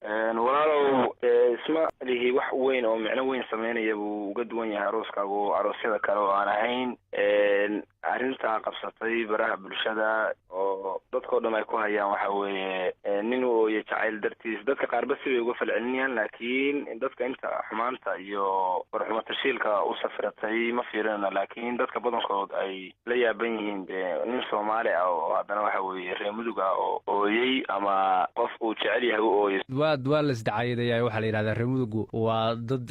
walaalow isma lihi wax weyn oo micno weyn sameynaya buu uga duwan yahay arooskaagu aroosyada kale oo aan ahayn arrinta qabsatay baraha bulshada oo dadkoo dhan ay ku hayaan waxa weeye nin oo jacayl dartiis dadka qaarba si bay uga falcelinayaan laakiin dadka inta xumaanta iyo warxumo tashiilka u safiratay ma fiirina laakiin dadka badankood ay la yaaban yihiin nin Soomaali ah oo haddana waxa weeye reer mudug ah oo ooyay ama qof uu jecel yahay oo ooyay waa la isdacayday waxa la yiraahdaa reer mudugu waa dad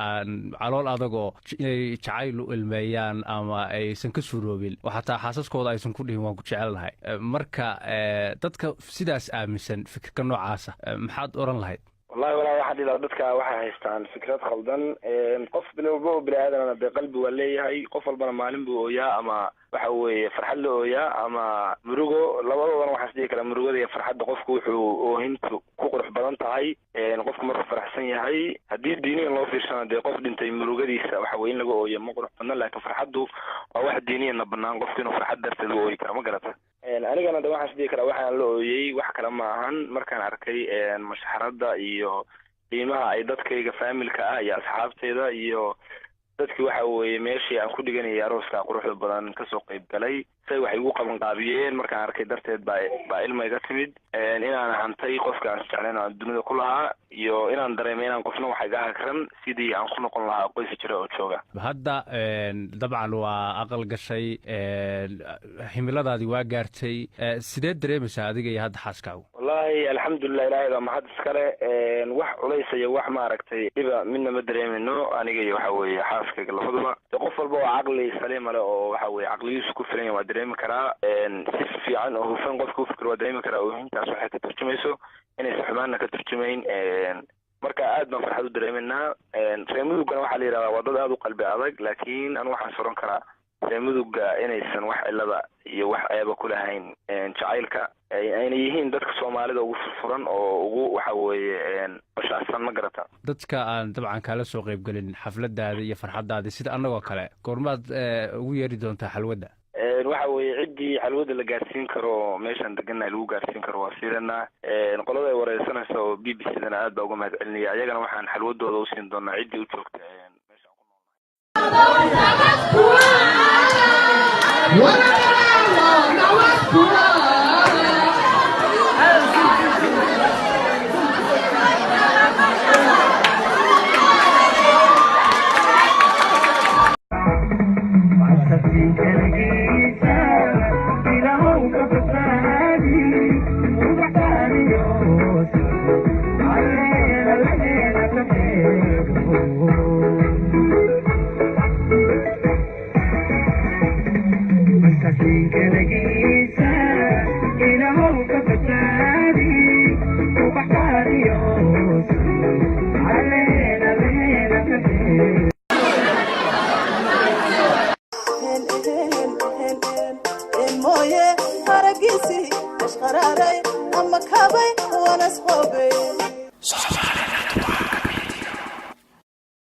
aan calool adag oo jacayl u ilmeeyaan ama aysan ka suuroobin waxataa xaasaskooda aysan ku dhihin waan ku jecelahay marka dadka sidaas aaminsan fikirka noocaasa maxaad oran lahayd والله ولا واحد إذا بدك واحد هيستعن فكرة خلدان قف بني آدم أنا بقلبي ولا هي قف البنا معلم بويا أما وحوي فرح له ويا أما مروجو لو أنا وحسدي كلام مروجو دي فرح قف كوح وهنت كوقرح بدن تعي نقف مرة فرح سنة هاي هدي ديني الله في السنة دي قف دين تي مروجو دي وحوين لجو ويا مقرح بدن لكن فرح ده واحد ديني إن بنان قف كانوا فرح درت الوي كلام قرأته أنا ده واحد سدي كلام واحد له يي واحد كلام معهن مركان أركي مشحرات iyo qiimaha ay dadkayga familka ah iyo asxaabteeda iyo dadkii waxa weeye meeshii aan ku dhiganay arooska quruxda badan ka soo qayb galay say waxay ugu qaban qaabiyeen markaan arkay darteed baa ilmo iga timid inaan hantay qofka aan jeclayn oo dunida ku lahaa iyo inaan dareemay inaan qofna wax iga hakran sidii aan ku noqon lahaa qoys jira oo jooga hadda dabcan waa aqal gashay himiladaadii waa gaartay sidee dareemaysaa adiga iyo hadda xaaskaagu wallahi alxamdulilah ilaahay ma had iskale wax culays iyo wax ma aragtay dhiba midna ma dareemino aniga iyo waxa weeye xaaskayga labaduba qof walba oo caqli saliim leh oo waxa weeye caqligiisu ku filan yahay dareemi karaa si fiican oo hufan qofku fikir waa dareemi karaa oo intaas waxay ka turjumayso inay saxmaana ka turjumayn marka aad baan farxad u dareeminaa reer mudugana waxaa la yidhahdaa waa dad aad u qalbi adag laakiin anu waxaan soron karaa reer muduga inaysan wax cilada iyo wax ceeba ku lahayn jacaylka ayna yihiin dadka Soomaalida ugu furfuran oo ugu waxa weeye bashaasan ma garata dadka aan dabcan kala soo qayb galin xafladaada iyo farxadaada sida annagoo kale goormaad ugu yeeri doontaa xalwada waxa weeye cidii xalwada la gaarsiin karo meeshan deganay lagu gaarsiin karo waa fiirana qolada ay wareysanayso oo BBC-dana aad baa uga mahadcelinaya ayagana waxaan xalwadooda u siin doonaa cidii u joogta meeshan ku nool قراري أما كابي وأنا صحابي